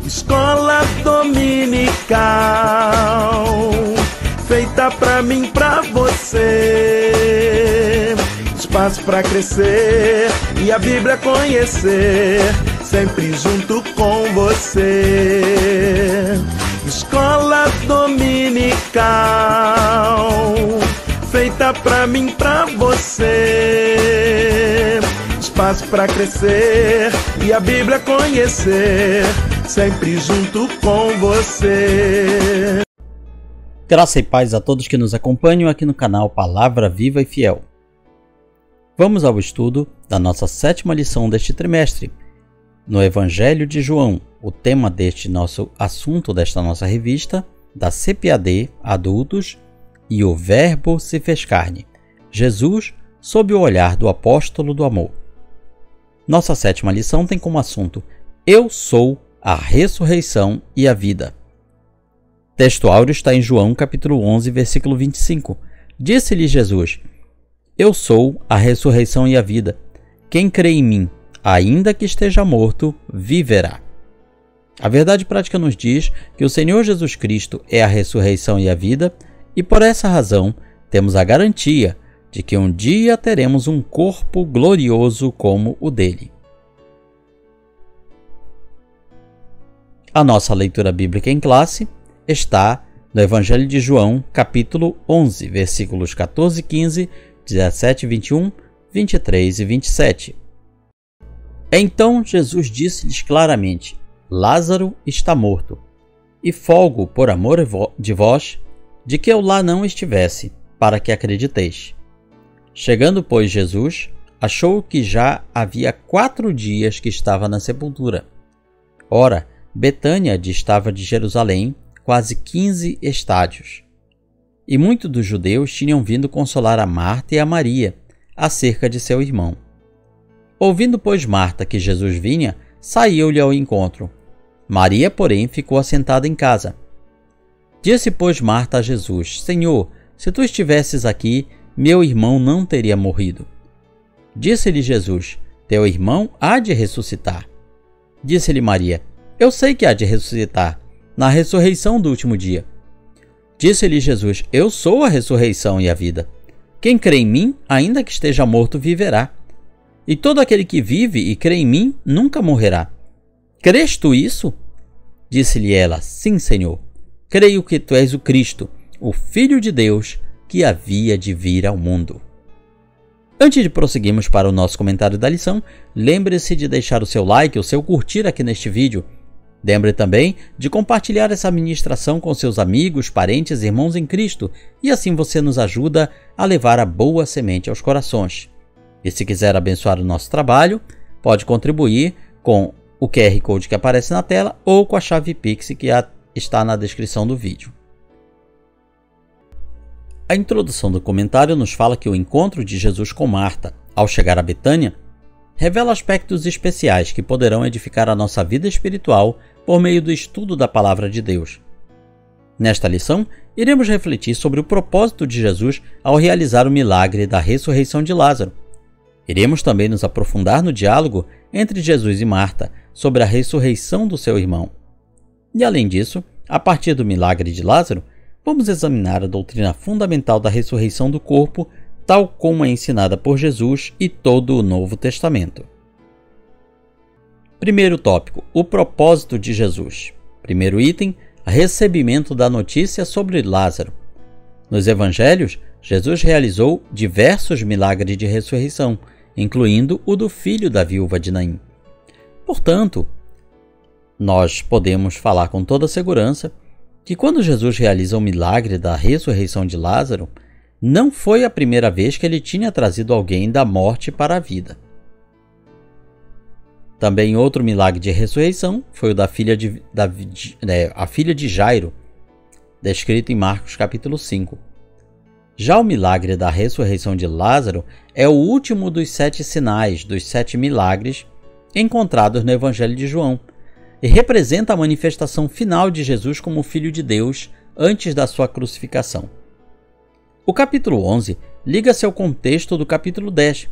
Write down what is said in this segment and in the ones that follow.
Escola dominical, feita pra mim, pra você. Espaço pra crescer e a Bíblia conhecer, sempre junto com você. Escola dominical, feita pra mim, pra você. Espaço pra crescer e a Bíblia conhecer, sempre junto com você. Graça e paz a todos que nos acompanham aqui no canal Palavra Viva e Fiel. Vamos ao estudo da nossa 7ª lição deste trimestre, no Evangelho de João, o tema deste nosso assunto desta nossa revista, da CPAD Adultos, e o Verbo se fez carne, Jesus sob o olhar do apóstolo do amor. Nossa 7ª lição tem como assunto: Eu sou a ressurreição e a vida. Texto áureo está em João capítulo 11, versículo 25. Disse-lhe Jesus: Eu sou a ressurreição e a vida. Quem crê em mim, ainda que esteja morto, viverá. A verdade prática nos diz que o Senhor Jesus Cristo é a ressurreição e a vida, e por essa razão temos a garantia de que um dia teremos um corpo glorioso como o dele. A nossa leitura bíblica em classe está no Evangelho de João, capítulo 11, versículos 14 e 15, 17 e 21, 23 e 27. Então Jesus disse-lhes claramente: Lázaro está morto, e folgo por amor de vós, de que eu lá não estivesse, para que acrediteis. Chegando, pois, Jesus, achou que já havia 4 dias que estava na sepultura. Ora, Betânia distava de Jerusalém quase 15 estádios. E muitos dos judeus tinham vindo consolar a Marta e a Maria acerca de seu irmão. Ouvindo, pois, Marta que Jesus vinha, saiu-lhe ao encontro. Maria, porém, ficou assentada em casa. Disse, pois, Marta a Jesus: Senhor, se tu estivesses aqui, meu irmão não teria morrido. Disse-lhe Jesus: Teu irmão há de ressuscitar. Disse-lhe Maria: Eu sei que há de ressuscitar, na ressurreição do último dia. Disse-lhe Jesus: Eu sou a ressurreição e a vida. Quem crê em mim, ainda que esteja morto, viverá. E todo aquele que vive e crê em mim, nunca morrerá. Crês tu isso? Disse-lhe ela: Sim, Senhor. Creio que tu és o Cristo, o Filho de Deus, que havia de vir ao mundo. Antes de prosseguirmos para o nosso comentário da lição, lembre-se de deixar o seu like, o seu curtir aqui neste vídeo. Lembre também de compartilhar essa ministração com seus amigos, parentes e irmãos em Cristo, e assim você nos ajuda a levar a boa semente aos corações. E se quiser abençoar o nosso trabalho, pode contribuir com o QR Code que aparece na tela ou com a chave Pix que está na descrição do vídeo. A introdução do comentário nos fala que o encontro de Jesus com Marta, ao chegar a Betânia, revela aspectos especiais que poderão edificar a nossa vida espiritual por meio do estudo da Palavra de Deus. Nesta lição, iremos refletir sobre o propósito de Jesus ao realizar o milagre da ressurreição de Lázaro. Iremos também nos aprofundar no diálogo entre Jesus e Marta sobre a ressurreição do seu irmão. E além disso, a partir do milagre de Lázaro, vamos examinar a doutrina fundamental da ressurreição do corpo, tal como é ensinada por Jesus e todo o Novo Testamento. Primeiro tópico: o propósito de Jesus. Primeiro item: recebimento da notícia sobre Lázaro. Nos Evangelhos, Jesus realizou diversos milagres de ressurreição, incluindo o do filho da viúva de Naim. Portanto, nós podemos falar com toda segurança que quando Jesus realiza o milagre da ressurreição de Lázaro, não foi a primeira vez que ele tinha trazido alguém da morte para a vida. Também outro milagre de ressurreição foi o da filha de Jairo, descrito em Marcos capítulo 5. Já o milagre da ressurreição de Lázaro é o último dos 7 sinais, dos 7 milagres encontrados no Evangelho de João, e representa a manifestação final de Jesus como Filho de Deus antes da sua crucificação. O capítulo 11 liga-se ao contexto do capítulo 10,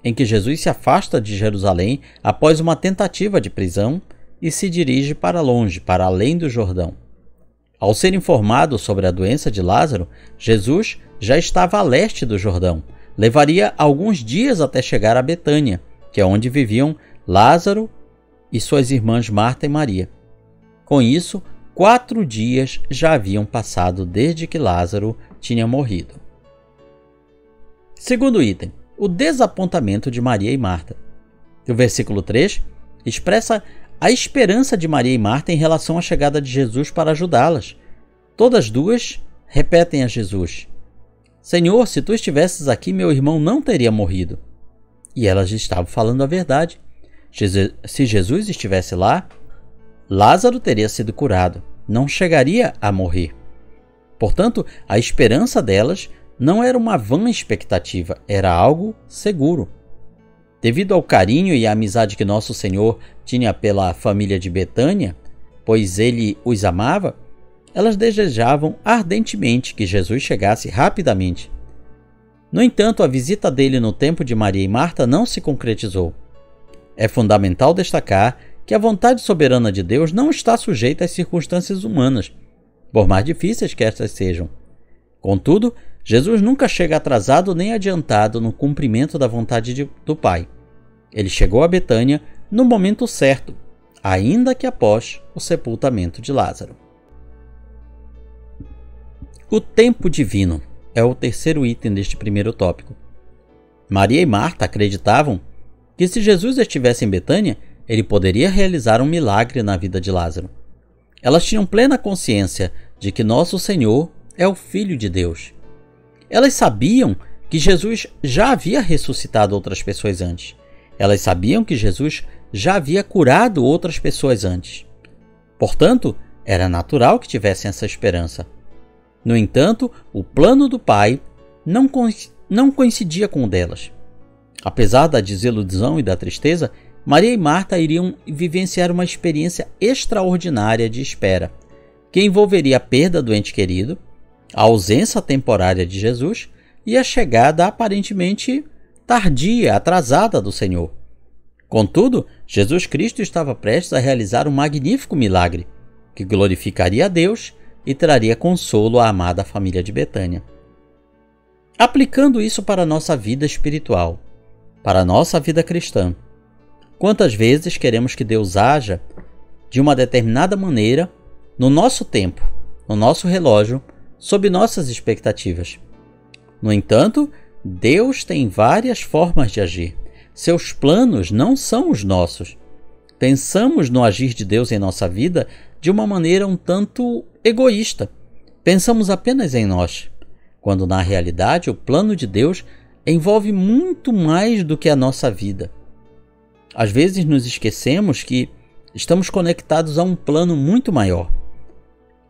em que Jesus se afasta de Jerusalém após uma tentativa de prisão e se dirige para longe, para além do Jordão. Ao ser informado sobre a doença de Lázaro, Jesus já estava a leste do Jordão. Levaria alguns dias até chegar a Betânia, que é onde viviam Lázaro e suas irmãs Marta e Maria. Com isso, 4 dias já haviam passado desde que Lázaro tinha morrido. Segundo item, o desapontamento de Maria e Marta. O versículo 3 expressa a esperança de Maria e Marta em relação à chegada de Jesus para ajudá-las. Todas duas repetem a Jesus: Senhor, se tu estivesses aqui, meu irmão não teria morrido. E elas estavam falando a verdade. Se Jesus estivesse lá, Lázaro teria sido curado, não chegaria a morrer. Portanto, a esperança delas não era uma vã expectativa, era algo seguro. Devido ao carinho e à amizade que Nosso Senhor tinha pela família de Betânia, pois ele os amava, elas desejavam ardentemente que Jesus chegasse rapidamente. No entanto, a visita dele no tempo de Maria e Marta não se concretizou. É fundamental destacar que a vontade soberana de Deus não está sujeita às circunstâncias humanas, por mais difíceis que estas sejam. Contudo, Jesus nunca chega atrasado nem adiantado no cumprimento da vontade do Pai. Ele chegou a Betânia no momento certo, ainda que após o sepultamento de Lázaro. O tempo divino é o terceiro item deste primeiro tópico. Maria e Marta acreditavam que se Jesus estivesse em Betânia, ele poderia realizar um milagre na vida de Lázaro. Elas tinham plena consciência de que Nosso Senhor é o Filho de Deus. Elas sabiam que Jesus já havia ressuscitado outras pessoas antes. Elas sabiam que Jesus já havia curado outras pessoas antes. Portanto, era natural que tivessem essa esperança. No entanto, o plano do Pai não coincidia com o delas. Apesar da desilusão e da tristeza, Maria e Marta iriam vivenciar uma experiência extraordinária de espera, que envolveria a perda do ente querido, a ausência temporária de Jesus e a chegada aparentemente tardia, atrasada do Senhor. Contudo, Jesus Cristo estava prestes a realizar um magnífico milagre, que glorificaria a Deus e traria consolo à amada família de Betânia. Aplicando isso para a nossa vida espiritual, para a nossa vida cristã, quantas vezes queremos que Deus haja de uma determinada maneira no nosso tempo, no nosso relógio, sob nossas expectativas? No entanto, Deus tem várias formas de agir. Seus planos não são os nossos. Pensamos no agir de Deus em nossa vida de uma maneira um tanto egoísta. Pensamos apenas em nós, quando na realidade o plano de Deus envolve muito mais do que a nossa vida. Às vezes nos esquecemos que estamos conectados a um plano muito maior.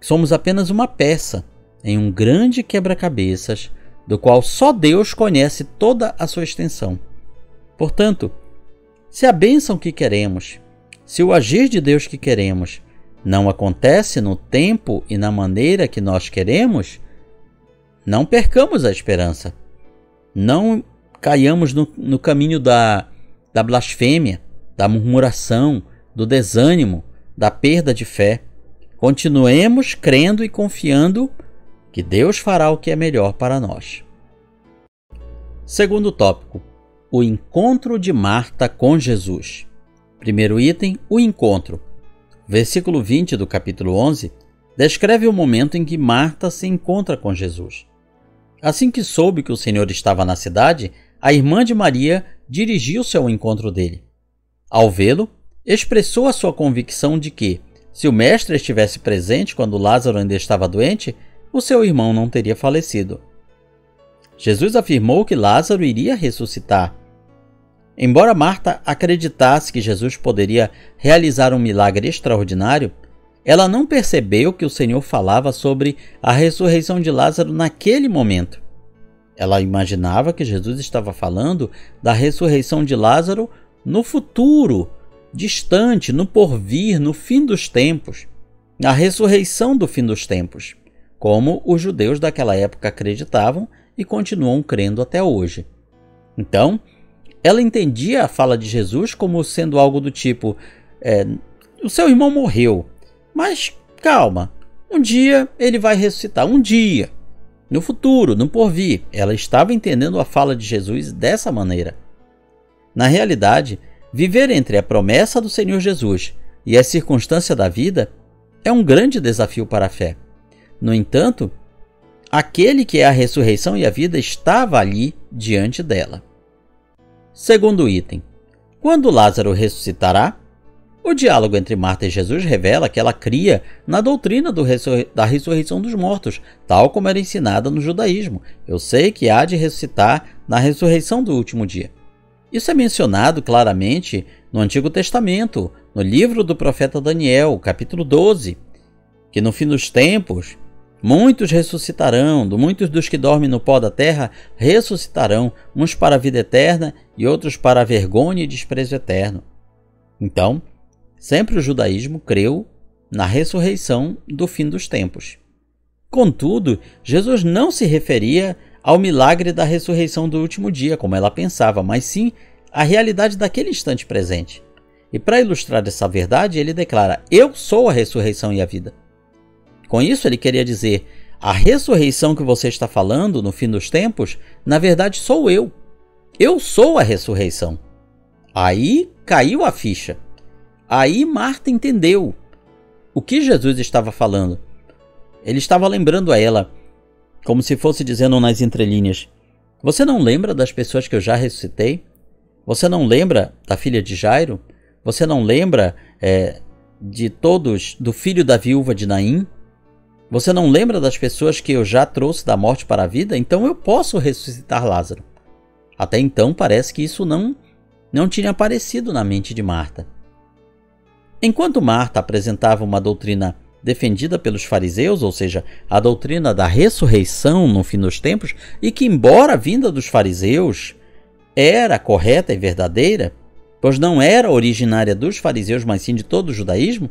Somos apenas uma peça em um grande quebra-cabeças do qual só Deus conhece toda a sua extensão. Portanto, se a bênção que queremos, se o agir de Deus que queremos, não acontece no tempo e na maneira que nós queremos, não percamos a esperança. Não caiamos no caminho da blasfêmia, da murmuração, do desânimo, da perda de fé. Continuemos crendo e confiando que Deus fará o que é melhor para nós. Segundo tópico, o encontro de Marta com Jesus. Primeiro item, o encontro. Versículo 20 do capítulo 11 descreve o momento em que Marta se encontra com Jesus. Assim que soube que o Senhor estava na cidade, a irmã de Maria dirigiu-se ao encontro dele. Ao vê-lo, expressou a sua convicção de que, se o mestre estivesse presente quando Lázaro ainda estava doente, o seu irmão não teria falecido. Jesus afirmou que Lázaro iria ressuscitar. Embora Marta acreditasse que Jesus poderia realizar um milagre extraordinário, ela não percebeu que o Senhor falava sobre a ressurreição de Lázaro naquele momento. Ela imaginava que Jesus estava falando da ressurreição de Lázaro no futuro, distante, no porvir, no fim dos tempos, na ressurreição do fim dos tempos, como os judeus daquela época acreditavam e continuam crendo até hoje. Então, ela entendia a fala de Jesus como sendo algo do tipo: o seu irmão morreu, mas calma, um dia ele vai ressuscitar, um dia, no futuro, no porvir. Ela estava entendendo a fala de Jesus dessa maneira. Na realidade, viver entre a promessa do Senhor Jesus e a circunstância da vida é um grande desafio para a fé. No entanto, aquele que é a ressurreição e a vida estava ali diante dela. Segundo item. Quando Lázaro ressuscitará? O diálogo entre Marta e Jesus revela que ela cria na doutrina da ressurreição dos mortos, tal como era ensinada no judaísmo. Eu sei que há de ressuscitar na ressurreição do último dia. Isso é mencionado claramente no Antigo Testamento, no livro do profeta Daniel, capítulo 12, que no fim dos tempos muitos ressuscitarão, muitos dos que dormem no pó da terra ressuscitarão, uns para a vida eterna e outros para a vergonha e desprezo eterno. Então, sempre o judaísmo creu na ressurreição do fim dos tempos. Contudo, Jesus não se referia ao milagre da ressurreição do último dia, como ela pensava, mas sim à realidade daquele instante presente. E para ilustrar essa verdade, ele declara: eu sou a ressurreição e a vida. Com isso, ele queria dizer: a ressurreição que você está falando no fim dos tempos, na verdade sou eu. Eu sou a ressurreição. Aí caiu a ficha. Aí Marta entendeu o que Jesus estava falando. Ele estava lembrando a ela, como se fosse dizendo nas entrelinhas: você não lembra das pessoas que eu já ressuscitei? Você não lembra da filha de Jairo? Você não lembra de todos, do filho da viúva de Naim? Você não lembra das pessoas que eu já trouxe da morte para a vida? Então eu posso ressuscitar Lázaro. Até então parece que isso não tinha aparecido na mente de Marta. Enquanto Marta apresentava uma doutrina defendida pelos fariseus, ou seja, a doutrina da ressurreição no fim dos tempos, e que, embora a vinda dos fariseus era correta e verdadeira, pois não era originária dos fariseus, mas sim de todo o judaísmo,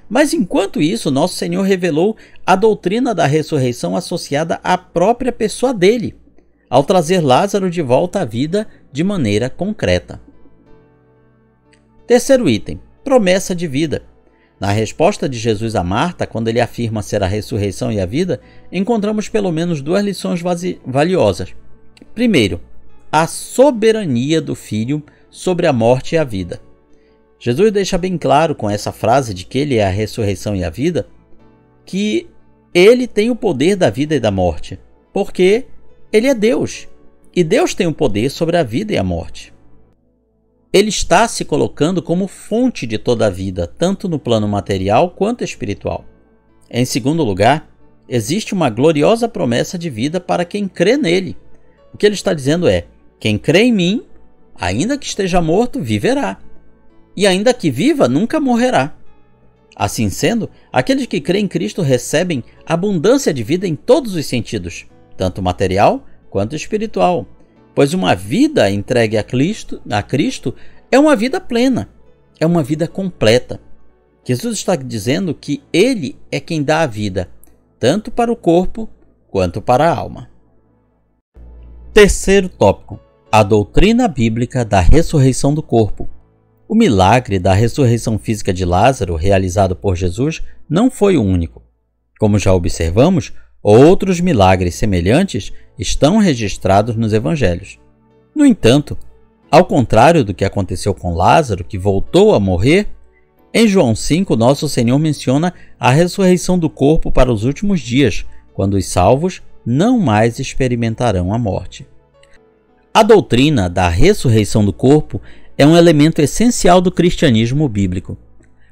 mas enquanto isso, nosso Senhor revelou a doutrina da ressurreição associada à própria pessoa dele, ao trazer Lázaro de volta à vida de maneira concreta. Terceiro item. Promessa de vida. Na resposta de Jesus a Marta, quando ele afirma ser a ressurreição e a vida, encontramos pelo menos duas lições valiosas. Primeiro, a soberania do Filho sobre a morte e a vida. Jesus deixa bem claro com essa frase de que ele é a ressurreição e a vida, que ele tem o poder da vida e da morte, porque ele é Deus, e Deus tem o poder sobre a vida e a morte. Ele está se colocando como fonte de toda a vida, tanto no plano material quanto espiritual. Em segundo lugar, existe uma gloriosa promessa de vida para quem crê nele. O que ele está dizendo é: quem crê em mim, ainda que esteja morto, viverá. E ainda que viva, nunca morrerá. Assim sendo, aqueles que creem em Cristo recebem abundância de vida em todos os sentidos, tanto material quanto espiritual. Pois uma vida entregue a Cristo é uma vida plena, é uma vida completa. Jesus está dizendo que ele é quem dá a vida, tanto para o corpo quanto para a alma. Terceiro tópico: a doutrina bíblica da ressurreição do corpo. O milagre da ressurreição física de Lázaro, realizado por Jesus, não foi o único. Como já observamos, outros milagres semelhantes estão registrados nos evangelhos. No entanto, ao contrário do que aconteceu com Lázaro, que voltou a morrer, em João 5, nosso Senhor menciona a ressurreição do corpo para os últimos dias, quando os salvos não mais experimentarão a morte. A doutrina da ressurreição do corpo é um elemento essencial do cristianismo bíblico.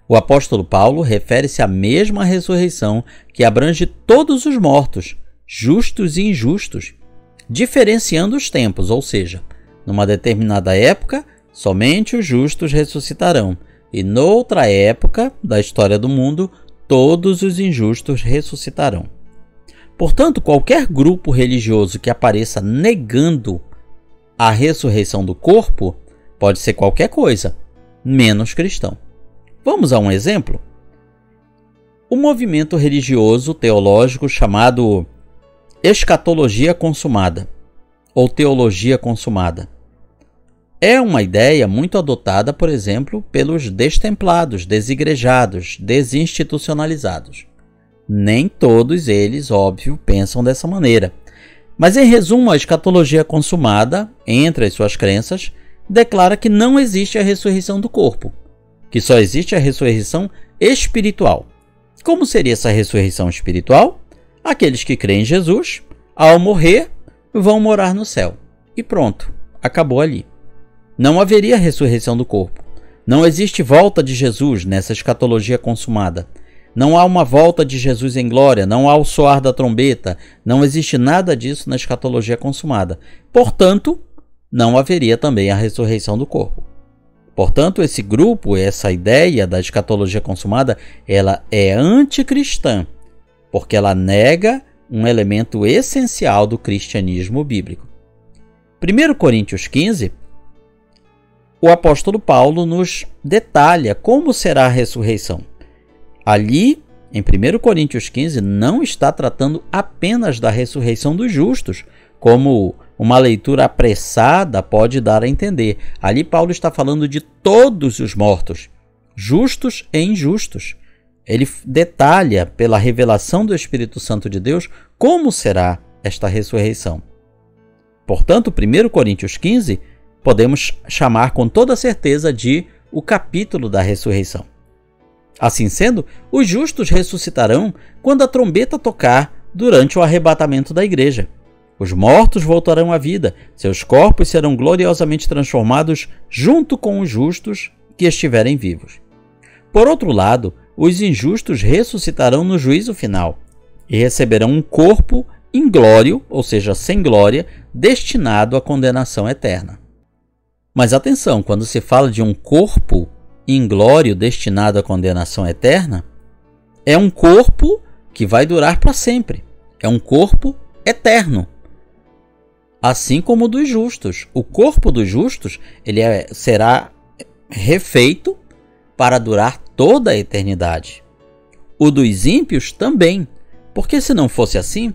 O apóstolo Paulo refere-se à mesma ressurreição que abrange todos os mortos, justos e injustos, diferenciando os tempos, ou seja, numa determinada época, somente os justos ressuscitarão, e noutra época da história do mundo, todos os injustos ressuscitarão. Portanto, qualquer grupo religioso que apareça negando a ressurreição do corpo pode ser qualquer coisa, menos cristão. Vamos a um exemplo? O movimento religioso teológico chamado escatologia consumada, ou teologia consumada. é uma ideia muito adotada, por exemplo, pelos destemplados, desigrejados, desinstitucionalizados. Nem todos eles, óbvio, pensam dessa maneira. Mas, em resumo, a escatologia consumada, entre as suas crenças, declara que não existe a ressurreição do corpo, que só existe a ressurreição espiritual. Como seria essa ressurreição espiritual? Aqueles que creem em Jesus, ao morrer, vão morar no céu. E pronto, acabou ali. Não haveria ressurreição do corpo. Não existe volta de Jesus nessa escatologia consumada. Não há uma volta de Jesus em glória, não há o soar da trombeta, não existe nada disso na escatologia consumada. Portanto, não haveria também a ressurreição do corpo. Portanto, esse grupo, essa ideia da escatologia consumada, ela é anticristã, porque ela nega um elemento essencial do cristianismo bíblico. 1 Coríntios 15, o apóstolo Paulo nos detalha como será a ressurreição. Ali, em 1 Coríntios 15, não está tratando apenas da ressurreição dos justos, como uma leitura apressada pode dar a entender. Ali Paulo está falando de todos os mortos, justos e injustos. Ele detalha, pela revelação do Espírito Santo de Deus, como será esta ressurreição. Portanto, 1 Coríntios 15, podemos chamar com toda certeza de o capítulo da ressurreição. Assim sendo, os justos ressuscitarão quando a trombeta tocar durante o arrebatamento da igreja. Os mortos voltarão à vida, seus corpos serão gloriosamente transformados junto com os justos que estiverem vivos. Por outro lado, os injustos ressuscitarão no juízo final e receberão um corpo inglório, ou seja, sem glória, destinado à condenação eterna. Mas atenção, quando se fala de um corpo inglório destinado à condenação eterna, é um corpo que vai durar para sempre. É um corpo eterno. Assim como o dos justos. O corpo dos justos será refeito para durar toda a eternidade. O dos ímpios também, porque se não fosse assim,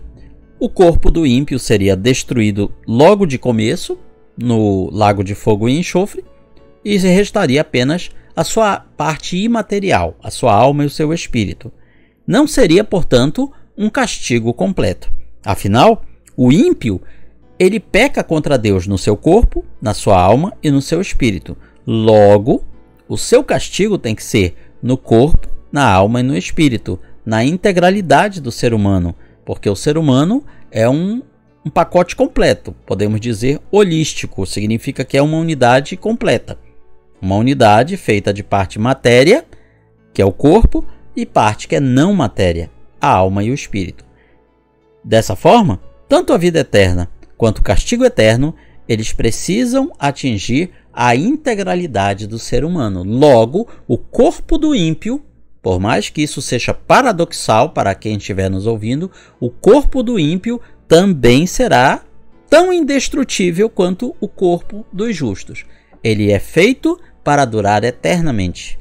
o corpo do ímpio seria destruído logo de começo, no lago de fogo e enxofre, e restaria apenas a sua parte imaterial, a sua alma e o seu espírito. Não seria, portanto, um castigo completo. Afinal, o ímpio, ele peca contra Deus no seu corpo, na sua alma e no seu espírito. Logo, o seu castigo tem que ser no corpo, na alma e no espírito, na integralidade do ser humano, porque o ser humano é um pacote completo, podemos dizer holístico, significa que é uma unidade completa. Uma unidade feita de parte matéria, que é o corpo, e parte que é não matéria, a alma e o espírito. Dessa forma, tanto a vida eterna quanto o castigo eterno, eles precisam atingir a integralidade do ser humano. Logo, o corpo do ímpio, por mais que isso seja paradoxal para quem estiver nos ouvindo, o corpo do ímpio também será tão indestrutível quanto o corpo dos justos. Ele é feito para durar eternamente.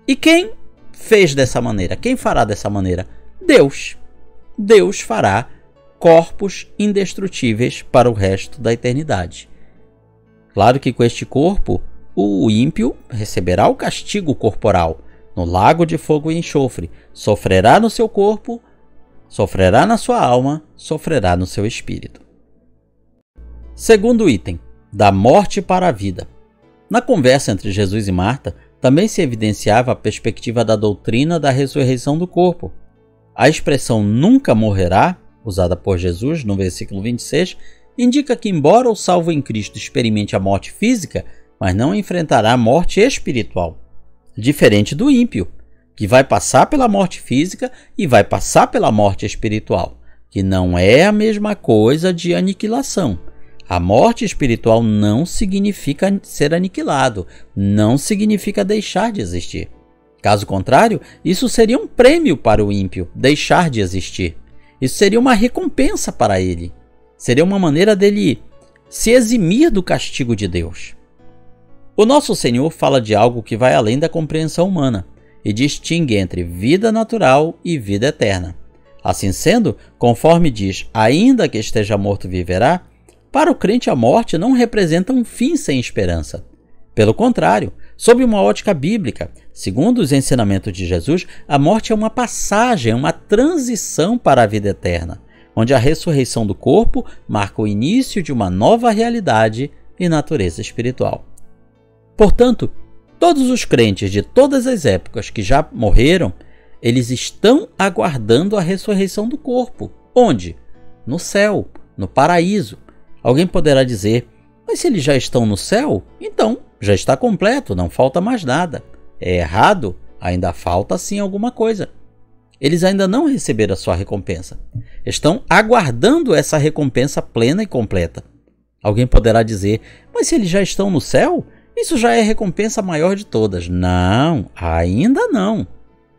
E quem fez dessa maneira? Quem fará dessa maneira? Deus. Deus fará corpos indestrutíveis para o resto da eternidade. Claro que com este corpo, o ímpio receberá o castigo corporal no lago de fogo e enxofre, sofrerá no seu corpo, sofrerá na sua alma, sofrerá no seu espírito. Segundo item, da morte para a vida. Na conversa entre Jesus e Marta, também se evidenciava a perspectiva da doutrina da ressurreição do corpo. A expressão nunca morrerá, usada por Jesus no versículo 26, indica que, embora o salvo em Cristo experimente a morte física, mas não enfrentará a morte espiritual. Diferente do ímpio, que vai passar pela morte física e vai passar pela morte espiritual, que não é a mesma coisa de aniquilação. A morte espiritual não significa ser aniquilado, não significa deixar de existir. Caso contrário, isso seria um prêmio para o ímpio, deixar de existir. Isso seria uma recompensa para ele. Seria uma maneira dele se eximir do castigo de Deus. O nosso Senhor fala de algo que vai além da compreensão humana e distingue entre vida natural e vida eterna. Assim sendo, conforme diz, ainda que esteja morto viverá, para o crente a morte não representa um fim sem esperança, Pelo contrário, sob uma ótica bíblica, segundo os ensinamentos de Jesus, a morte é uma passagem, uma transição para a vida eterna, onde a ressurreição do corpo marca o início de uma nova realidade e natureza espiritual. Portanto, todos os crentes de todas as épocas que já morreram, eles estão aguardando a ressurreição do corpo. Onde? No céu, no paraíso. Alguém poderá dizer, mas se eles já estão no céu, então já está completo, não falta mais nada. É errado? Ainda falta sim alguma coisa. Eles ainda não receberam a sua recompensa. Estão aguardando essa recompensa plena e completa. Alguém poderá dizer, mas se eles já estão no céu, isso já é a recompensa maior de todas. Não, ainda não.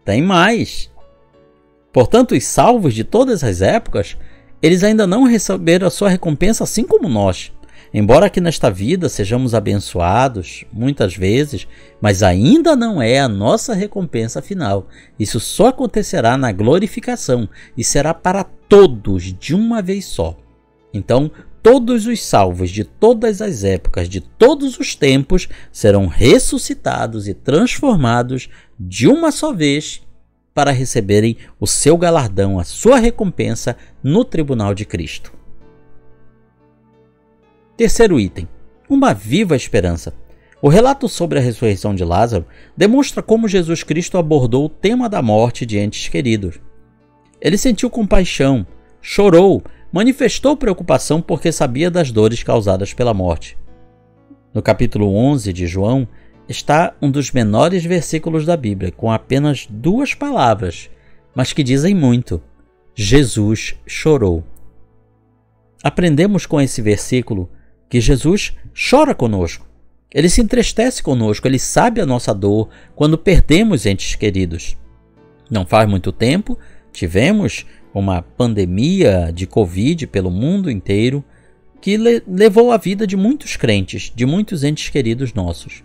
Tem mais. Portanto, os salvos de todas as épocas, eles ainda não receberam a sua recompensa assim como nós. Embora aqui nesta vida sejamos abençoados, muitas vezes, mas ainda não é a nossa recompensa final. Isso só acontecerá na glorificação e será para todos de uma vez só. Então, todos os salvos de todas as épocas, de todos os tempos, serão ressuscitados e transformados de uma só vez para receberem o seu galardão, a sua recompensa no tribunal de Cristo. Terceiro item, uma viva esperança. O relato sobre a ressurreição de Lázaro demonstra como Jesus Cristo abordou o tema da morte de entes queridos. Ele sentiu compaixão, chorou, manifestou preocupação porque sabia das dores causadas pela morte. No capítulo 11 de João está um dos menores versículos da Bíblia, com apenas 2 palavras, mas que dizem muito. Jesus chorou. Aprendemos com esse versículo que Jesus chora conosco. Ele se entristece conosco, ele sabe a nossa dor quando perdemos entes queridos. Não faz muito tempo, tivemos uma pandemia de Covid pelo mundo inteiro que levou a vida de muitos crentes, de muitos entes queridos nossos.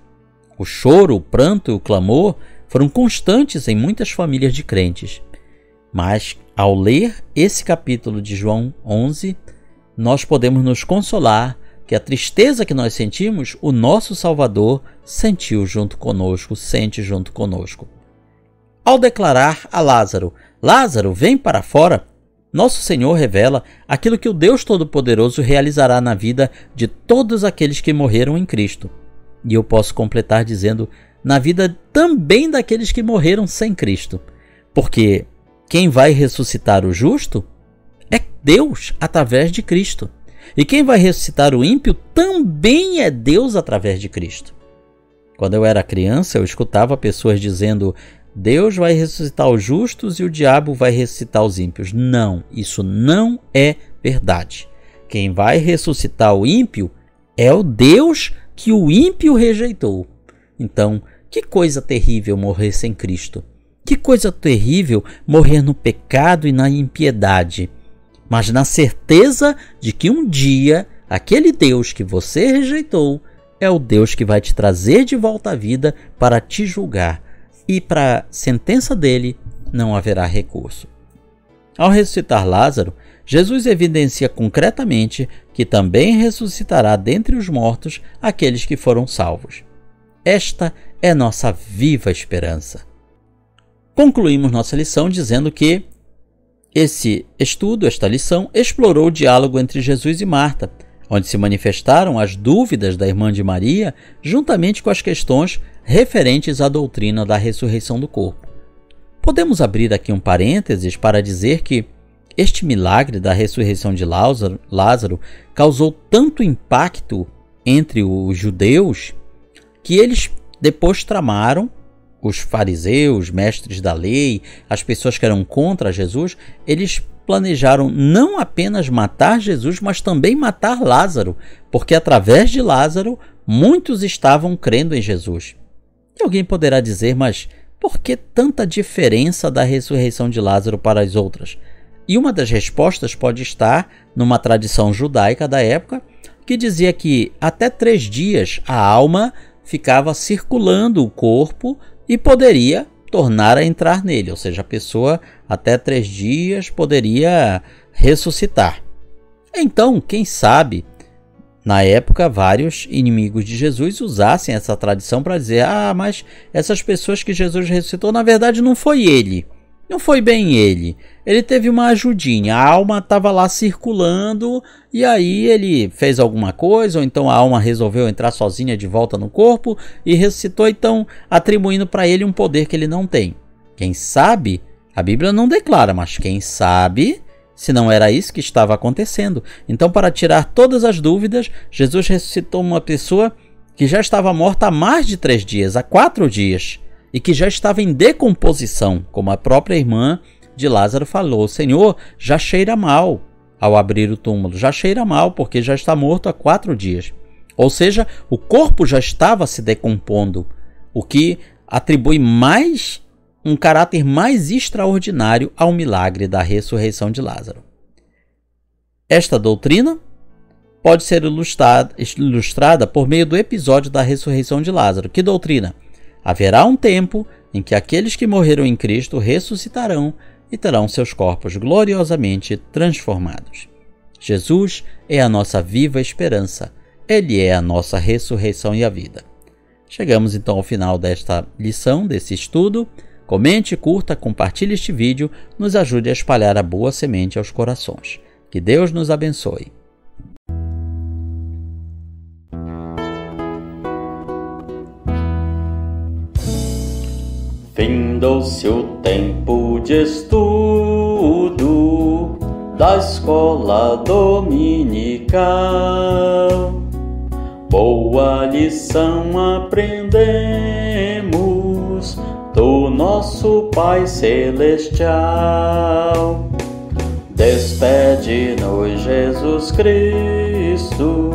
O choro, o pranto e o clamor foram constantes em muitas famílias de crentes. Mas, ao ler esse capítulo de João 11, nós podemos nos consolar que a tristeza que nós sentimos, o nosso Salvador sentiu junto conosco, sente junto conosco. Ao declarar a Lázaro, Lázaro, vem para fora, nosso Senhor revela aquilo que o Deus Todo-Poderoso realizará na vida de todos aqueles que morreram em Cristo. E eu posso completar dizendo, na vida também daqueles que morreram sem Cristo. Porque quem vai ressuscitar o justo é Deus através de Cristo. E quem vai ressuscitar o ímpio também é Deus através de Cristo. Quando eu era criança, eu escutava pessoas dizendo, Deus vai ressuscitar os justos e o diabo vai ressuscitar os ímpios. Não, isso não é verdade. Quem vai ressuscitar o ímpio é o Deus que o ímpio rejeitou. Então, que coisa terrível morrer sem Cristo. Que coisa terrível morrer no pecado e na impiedade. Mas na certeza de que um dia, aquele Deus que você rejeitou é o Deus que vai te trazer de volta à vida para te julgar. E para a sentença dele não haverá recurso. Ao ressuscitar Lázaro, Jesus evidencia concretamente que também ressuscitará dentre os mortos aqueles que foram salvos. Esta é nossa viva esperança. Concluímos nossa lição dizendo que esse estudo, esta lição, explorou o diálogo entre Jesus e Marta, onde se manifestaram as dúvidas da irmã de Maria, juntamente com as questões referentes à doutrina da ressurreição do corpo. Podemos abrir aqui um parênteses para dizer que este milagre da ressurreição de Lázaro causou tanto impacto entre os judeus que eles depois tramaram, os fariseus, mestres da lei, as pessoas que eram contra Jesus, eles planejaram não apenas matar Jesus, mas também matar Lázaro, porque através de Lázaro muitos estavam crendo em Jesus. E alguém poderá dizer, mas por que tanta diferença da ressurreição de Lázaro para as outras? E uma das respostas pode estar numa tradição judaica da época, que dizia que até 3 dias a alma ficava circulando o corpo e poderia tornar a entrar nele, ou seja, a pessoa até 3 dias poderia ressuscitar. Então, quem sabe, na época, vários inimigos de Jesus usassem essa tradição para dizer: mas essas pessoas que Jesus ressuscitou, na verdade não foi ele. Não foi bem ele. Ele teve uma ajudinha. A alma estava lá circulando e aí ele fez alguma coisa, ou então a alma resolveu entrar sozinha de volta no corpo e ressuscitou, então atribuindo para ele um poder que ele não tem. Quem sabe, a Bíblia não declara, mas quem sabe se não era isso que estava acontecendo. Então, para tirar todas as dúvidas, Jesus ressuscitou uma pessoa que já estava morta há mais de 3 dias, há 4 dias, e que já estava em decomposição, como a própria irmã de Lázaro falou: Senhor, já cheira mal. Ao abrir o túmulo, já cheira mal, porque já está morto há 4 dias. Ou seja, o corpo já estava se decompondo, o que atribui um caráter mais extraordinário ao milagre da ressurreição de Lázaro. Esta doutrina pode ser ilustrada por meio do episódio da ressurreição de Lázaro. Que doutrina? Haverá um tempo em que aqueles que morreram em Cristo ressuscitarão e terão seus corpos gloriosamente transformados. Jesus é a nossa viva esperança. Ele é a nossa ressurreição e a vida. Chegamos então ao final desta lição, desse estudo. Comente, curta, compartilhe este vídeo, nos ajude a espalhar a boa semente aos corações. Que Deus nos abençoe. Findou-se o tempo de estudo da escola dominical. Boa lição aprendemos do nosso Pai Celestial. Despede-nos, Jesus Cristo,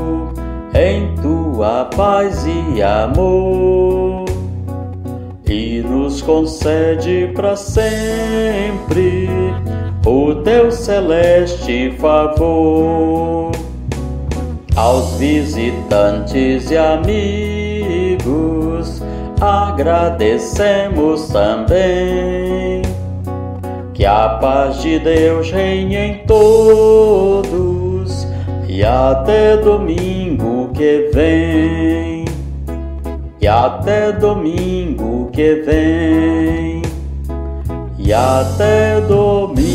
em tua paz e amor, e nos concede para sempre o teu celeste favor. Aos visitantes e amigos agradecemos também. Que a paz de Deus reine em todos e até domingo que vem. E até domingo que vem. E até domingo